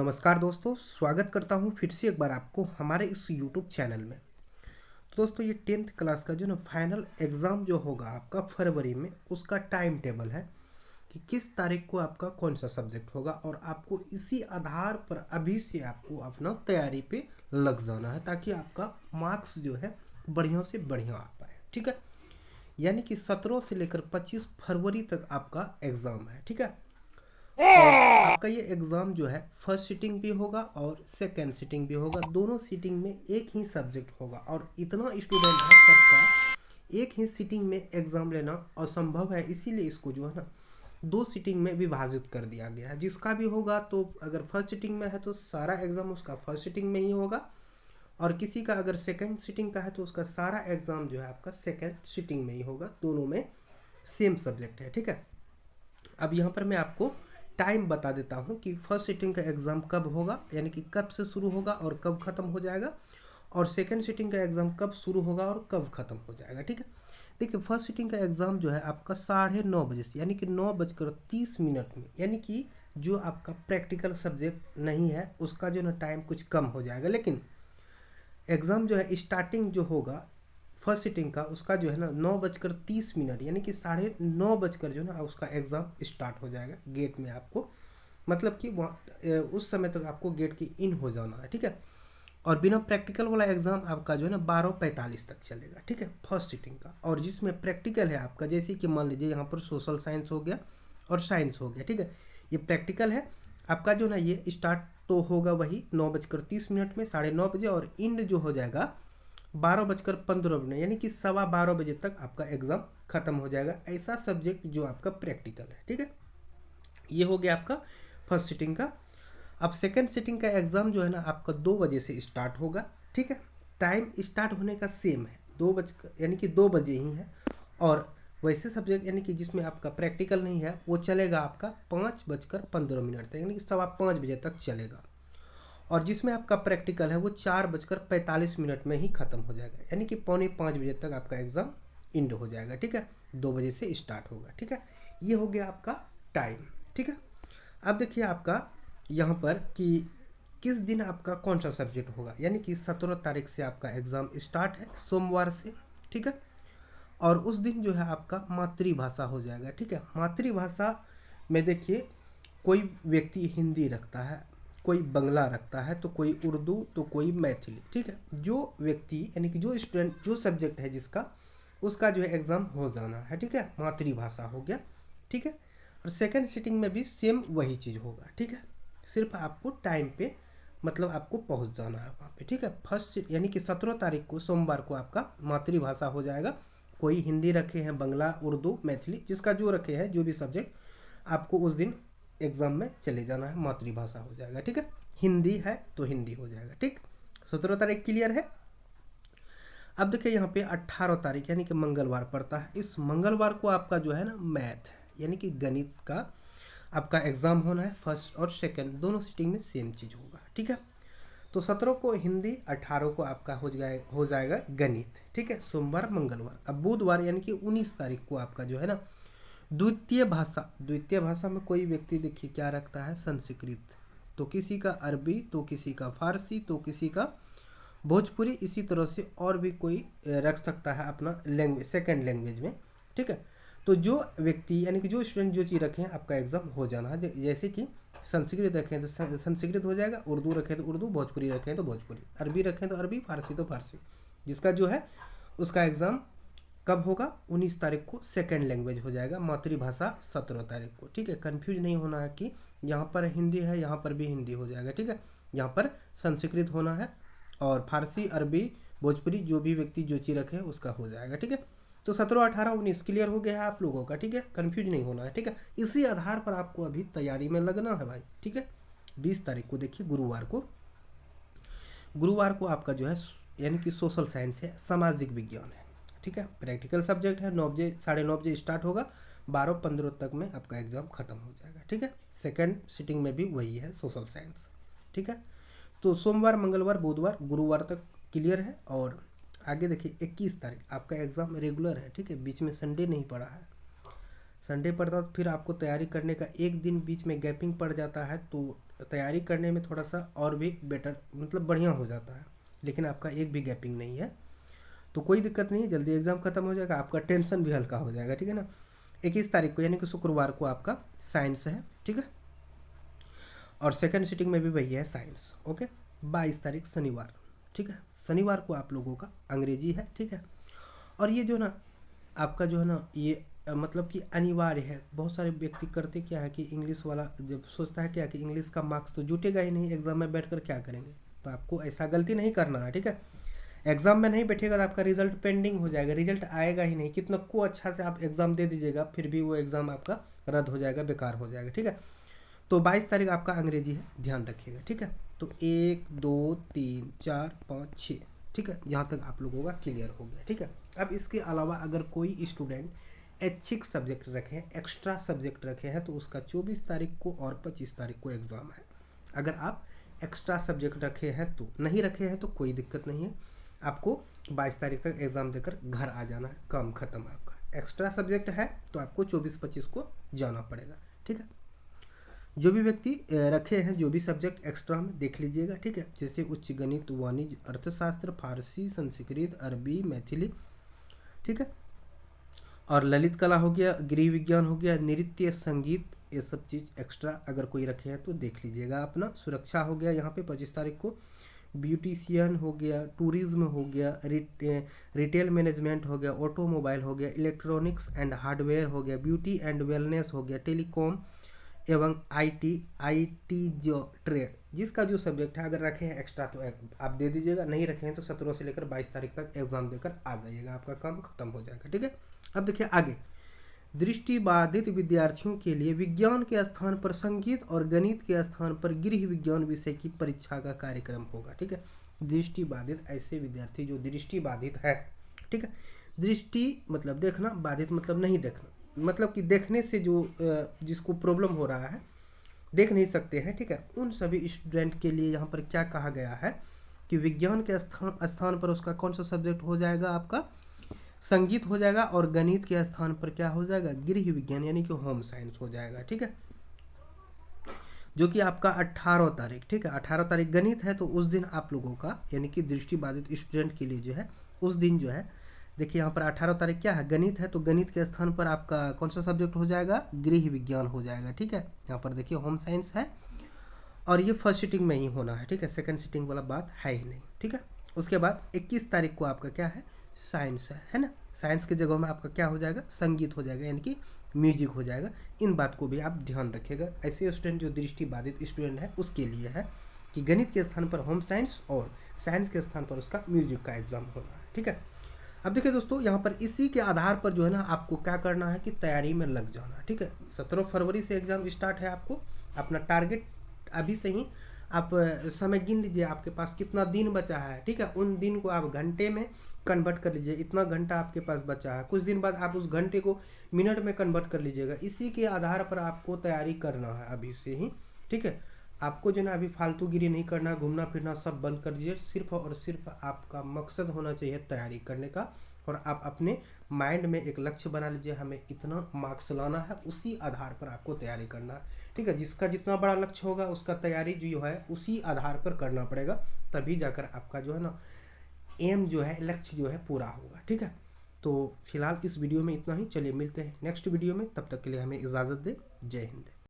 नमस्कार दोस्तों, स्वागत करता हूँ फिर से एक बार आपको हमारे इस यूट्यूब चैनल में। तो दोस्तों ये 10th क्लास का जो ना फाइनल एग्ज़ाम जो होगा आपका फरवरी में, उसका टाइम टेबल है कि किस तारीख को आपका कौन सा सब्जेक्ट होगा, और आपको इसी आधार पर अभी से आपको अपना तैयारी पे लग जाना है ताकि आपका मार्क्स जो है बढ़िया से बढ़िया आ पाए। ठीक है, यानी कि 17 से लेकर 25 फरवरी तक आपका एग्ज़ाम है। ठीक है, और आपका ये एग्ज़ाम जो है फर्स्ट सीटिंग भी होगा और सेकेंड सीटिंग भी होगा। दोनों सीटिंग में एक ही सब्जेक्ट होगा, और इतना स्टूडेंट है सबका एक ही सीटिंग में एग्ज़ाम लेना असंभव है, इसीलिए इसको जो है ना दो सीटिंग में विभाजित कर दिया गया है। जिसका भी होगा, तो अगर फर्स्ट सीटिंग में है तो सारा एग्ज़ाम उसका फर्स्ट सीटिंग में ही होगा, और किसी का अगर सेकेंड सीटिंग का है तो उसका सारा एग्ज़ाम जो है आपका सेकेंड सीटिंग में ही होगा। दोनों में सेम सब्जेक्ट है। ठीक है, अब यहाँ पर मैं आपको टाइम बता देता हूँ कि फर्स्ट सीटिंग का एग्ज़ाम कब होगा, यानी कि कब से शुरू होगा और कब ख़त्म हो जाएगा, और सेकंड सीटिंग का एग्ज़ाम कब शुरू होगा और कब ख़त्म हो जाएगा। ठीक है, देखिए फर्स्ट सीटिंग का एग्ज़ाम जो है आपका 9:30 से, यानी कि 9:30 में, यानी कि जो आपका प्रैक्टिकल सब्जेक्ट नहीं है उसका जो ना टाइम कुछ कम हो जाएगा। लेकिन एग्ज़ाम जो है स्टार्टिंग जो होगा फर्स्ट सीटिंग का, उसका जो है ना 9:30 यानी कि 9:30 बजकर जो है ना उसका एग्ज़ाम स्टार्ट हो जाएगा गेट में आपको, मतलब कि वहाँ उस समय तक आपको गेट के इन हो जाना है। ठीक है, और बिना प्रैक्टिकल वाला एग्ज़ाम आपका जो है ना 12:45 तक चलेगा। ठीक है, फर्स्ट सीटिंग का, और जिसमें प्रैक्टिकल है आपका, जैसे कि मान लीजिए यहाँ पर सोशल साइंस हो गया और साइंस हो गया। ठीक है, ये प्रैक्टिकल है आपका जो ना, ये स्टार्ट तो होगा वही 9:30 में 9:30 बजे, और इंड जो हो जाएगा 12:15, यानी कि 12:15 तक आपका एग्ज़ाम खत्म हो जाएगा। ऐसा सब्जेक्ट जो आपका प्रैक्टिकल है। ठीक है, ये हो गया आपका फर्स्ट सीटिंग का। अब सेकंड सीटिंग का एग्ज़ाम जो है ना आपका 2 बजे से स्टार्ट होगा। ठीक है, टाइम स्टार्ट होने का सेम है, 2 बज, यानी कि 2 बजे ही है। और वैसे सब्जेक्ट यानी कि जिसमें आपका प्रैक्टिकल नहीं है वो चलेगा आपका 5:15 तक, यानी कि 4:15 बजे तक चलेगा। और जिसमें आपका प्रैक्टिकल है वो 4:45 में ही ख़त्म हो जाएगा, यानी कि 4:45 तक आपका एग्ज़ाम इंड हो जाएगा। ठीक है, 2 बजे से स्टार्ट होगा। ठीक है, ये हो गया आपका टाइम। ठीक है, अब देखिए आपका यहाँ पर कि किस दिन आपका कौन सा सब्जेक्ट होगा, यानी कि 17 तारीख से आपका एग्ज़ाम स्टार्ट है, सोमवार से। ठीक है, और उस दिन जो है आपका मातृभाषा हो जाएगा। ठीक है, मातृभाषा में देखिए कोई व्यक्ति हिंदी रखता है, कोई बंगला रखता है, तो कोई उर्दू, तो कोई मैथिली। ठीक है, जो व्यक्ति यानी कि जो स्टूडेंट जो सब्जेक्ट है जिसका, उसका जो है एग्ज़ाम हो जाना है। ठीक है, मातृभाषा हो गया। ठीक है, और सेकंड सीटिंग में भी सेम वही चीज़ होगा। ठीक है, सिर्फ आपको टाइम पे मतलब आपको पहुंच जाना है वहाँ पे। ठीक है, फर्स्ट यानी कि 17 तारीख को सोमवार को आपका मातृभाषा हो जाएगा। कोई हिंदी रखे हैं, बंगला, उर्दू, मैथिली, जिसका जो रखे हैं जो भी सब्जेक्ट, आपको उस दिन एग्ज़ाम में चले जाना है, मातृभाषा हो जाएगा। ठीक है, हिंदी है तो हिंदी हो जाएगा। ठीक, 17 तारीख क्लियर है। अब देखिए यहाँ पे 18 तारीख यानी कि मंगलवार पड़ता है। इस मंगलवार को आपका जो है ना मैथ यानी कि गणित का आपका एग्ज़ाम होना है। फर्स्ट और सेकंड दोनों सीटिंग में सेम चीज़ होगा। ठीक है, तो 17 को हिंदी, 18 को आपका हो जाएगा गणित। ठीक है, सोमवार मंगलवार। अब बुधवार यानी कि 19 तारीख को आपका जो है ना द्वितीय भाषा में कोई व्यक्ति देखिए क्या रखता है, संस्कृत, तो किसी का अरबी, तो किसी का फारसी, तो किसी का भोजपुरी, इसी तरह से और भी कोई रख सकता है अपना लैंग्वेज, सेकंड लैंग्वेज में। ठीक है, तो जो व्यक्ति यानी कि जो स्टूडेंट जो चीज़ रखें आपका एग्ज़ाम हो जाना है। जैसे कि संस्कृत रखें तो संस्कृत हो जाएगा, उर्दू रखें तो उर्दू, भोजपुरी रखें तो भोजपुरी, अरबी रखें तो अरबी, फारसी तो फारसी। जिसका जो है उसका एग्ज़ाम कब होगा, 19 तारीख को सेकंड लैंग्वेज हो जाएगा, मातृभाषा 17 तारीख को। ठीक है, कंफ्यूज नहीं होना है कि यहाँ पर हिंदी है यहाँ पर भी हिंदी हो जाएगा। ठीक है, यहाँ पर संस्कृत होना है, और फारसी, अरबी, भोजपुरी, जो भी व्यक्ति जो चीज़ रखे उसका हो जाएगा। ठीक है, तो 17, 18, 19 क्लियर हो गया है आप लोगों का। ठीक है, कंफ्यूज नहीं होना है। ठीक है, इसी आधार पर आपको अभी तैयारी में लगना है भाई। ठीक है, 20 तारीख को देखिए गुरुवार को आपका जो है यानी कि सोशल साइंस है, सामाजिक विज्ञान है। ठीक है, प्रैक्टिकल सब्जेक्ट है, 9 बजे 9:30 स्टार्ट होगा, 12:15 तक में आपका एग्ज़ाम खत्म हो जाएगा। ठीक है, सेकेंड सीटिंग में भी वही है, सोशल साइंस। ठीक है, तो सोमवार, मंगलवार, बुधवार, गुरुवार तक क्लियर है। और आगे देखिए 21 तारीख आपका एग्ज़ाम रेगुलर है। ठीक है, बीच में संडे नहीं पड़ा है। संडे पड़ता तो फिर आपको तैयारी करने का एक दिन बीच में गैपिंग पड़ जाता है, तो तैयारी करने में थोड़ा सा और भी बेटर मतलब बढ़िया हो जाता है, लेकिन आपका एक भी गैपिंग नहीं है, तो कोई दिक्कत नहीं है, जल्दी एग्जाम खत्म हो जाएगा, आपका टेंशन भी हल्का हो जाएगा, ठीक है ना। 21 तारीख को यानी कि शुक्रवार को आपका साइंस है, ठीक है, और सेकंड सीटिंग में भी वही है साइंस, ओके। 22 तारीख शनिवार, ठीक है, शनिवार को आप लोगों का अंग्रेजी है, ठीक है। और ये जो ना आपका जो है ना ये मतलब कि अनिवार्य है, बहुत सारे व्यक्ति करते क्या है कि इंग्लिश वाला जब सोचता है क्या कि इंग्लिश का मार्क्स तो जुटेगा ही नहीं, एग्जाम में बैठकर क्या करेंगे, तो आपको ऐसा गलती नहीं करना है, ठीक है। एग्जाम में नहीं बैठेगा तो आपका रिजल्ट पेंडिंग हो जाएगा, रिजल्ट आएगा ही नहीं, कितना को अच्छा से आप एग्जाम दे दीजिएगा फिर भी वो एग्जाम आपका रद्द हो जाएगा, बेकार हो जाएगा, ठीक है। तो 22 तारीख आपका अंग्रेजी है, ध्यान रखिएगा, ठीक है। तो 1 2 3 4 5 6, ठीक है, यहाँ तक आप लोगों का क्लियर हो गया, ठीक है। अब इसके अलावा अगर कोई स्टूडेंट ऐच्छिक सब्जेक्ट रखे हैं, एक्स्ट्रा सब्जेक्ट रखे हैं, तो उसका 24 तारीख को और 25 तारीख को एग्जाम है। अगर आप एक्स्ट्रा सब्जेक्ट रखे हैं तो, नहीं रखे हैं तो कोई दिक्कत नहीं है, आपको 22 तारीख तक एग्जाम देकर घर आ जाना है, काम खत्म आपका। एक्स्ट्रा सब्जेक्ट है तो आपको 24-25 को जाना पड़ेगा, ठीक है। जो भी व्यक्ति रखे हैं जो भी सब्जेक्ट एक्स्ट्रा में देख लीजिएगा, ठीक है, जैसे उच्च गणित, वाणिज्य, अर्थशास्त्र, फारसी, संस्कृत, अरबी, मैथिली, ठीक है, और ललित कला हो गया, गृह विज्ञान हो गया, नृत्य, संगीत, ये सब चीज़ एक्स्ट्रा अगर कोई रखे हैं तो देख लीजिएगा अपना। सुरक्षा हो गया यहाँ पे 25 तारीख को, ब्यूटिशियन हो गया, टूरिज्म हो गया, रिटेल मैनेजमेंट हो गया, ऑटोमोबाइल हो गया, इलेक्ट्रॉनिक्स एंड हार्डवेयर हो गया, ब्यूटी एंड वेलनेस हो गया, टेलीकॉम एवं आईटी, आईटी जो ट्रेड, जिसका जो सब्जेक्ट है अगर रखे हैं एक्स्ट्रा तो आप दे दीजिएगा, नहीं रखे हैं तो 17 से लेकर 22 तारीख तक एग्जाम देकर आ जाइएगा, आपका काम खत्म हो जाएगा, ठीक है। अब देखिए आगे, दृष्टिबाधित विद्यार्थियों के लिए विज्ञान के स्थान पर संगीत और गणित के स्थान पर गृह विज्ञान विषय की परीक्षा का कार्यक्रम होगा, ठीक है। दृष्टिबाधित ऐसे विद्यार्थी जो दृष्टिबाधित है, ठीक है, दृष्टि मतलब देखना, बाधित मतलब नहीं देखना, मतलब कि देखने से जो जिसको प्रॉब्लम हो रहा है, देख नहीं सकते हैं, ठीक है, उन सभी स्टूडेंट के लिए यहाँ पर क्या कहा गया है कि विज्ञान के स्थान पर उसका कौन सा सब्जेक्ट हो जाएगा, आपका संगीत हो जाएगा, और गणित के स्थान पर क्या हो जाएगा, गृह विज्ञान यानी कि होम साइंस हो जाएगा, ठीक है, जो कि आपका 18 तारीख, ठीक है, 18 तारीख गणित है, तो उस दिन आप लोगों का यानी कि दृष्टिबाधित स्टूडेंट के लिए जो है उस दिन जो है, देखिए यहाँ पर 18 तारीख क्या है, गणित है, तो गणित के स्थान पर आपका कौन सा सब्जेक्ट हो जाएगा, गृह विज्ञान हो जाएगा, ठीक है। यहाँ पर देखिए होम साइंस है, और ये फर्स्ट सीटिंग में ही होना है, ठीक है, सेकंड सीटिंग वाला बात है ही नहीं, ठीक है। उसके बाद 21 तारीख को आपका क्या है, साइंस है ना। साइंस की जगह में आपका क्या हो जाएगा, संगीत हो जाएगा यानी कि म्यूजिक हो जाएगा। इन बात को भी आप ध्यान रखिएगा, ऐसे स्टूडेंट जो दृष्टि बाधित स्टूडेंट है उसके लिए है कि गणित के स्थान पर होम साइंस और साइंस के स्थान पर उसका म्यूजिक का एग्जाम होना है, ठीक है। अब देखिए दोस्तों, यहाँ पर इसी के आधार पर जो है ना आपको क्या करना है कि तैयारी में लग जाना, ठीक है। 17 फरवरी से एग्जाम स्टार्ट है, आपको अपना टारगेट अभी से ही आप समय गिन लीजिए, आपके पास कितना दिन बचा है, ठीक है, उन दिन को आप घंटे में कन्वर्ट कर लीजिए, इतना घंटा आपके पास बचा है, कुछ दिन बाद आप उस घंटे को मिनट में कन्वर्ट कर लीजिएगा, इसी के आधार पर आपको तैयारी करना है अभी से ही, ठीक है। आपको जो ना अभी फालतूगिरी नहीं करना, घूमना फिरना सब बंद कर दीजिए, सिर्फ और सिर्फ आपका मकसद होना चाहिए तैयारी करने का, और आप अपने माइंड में एक लक्ष्य बना लीजिए, हमें इतना मार्क्स लाना है, उसी आधार पर आपको तैयारी करना है, ठीक है। जिसका जितना बड़ा लक्ष्य होगा उसका तैयारी जो है उसी आधार पर करना पड़ेगा, तभी जाकर आपका जो है ना एम जो है, लक्ष्य जो है पूरा होगा, ठीक है। तो फिलहाल इस वीडियो में इतना ही, चलिए मिलते हैं नेक्स्ट वीडियो में, तब तक के लिए हमें इजाज़त दें, जय हिंद।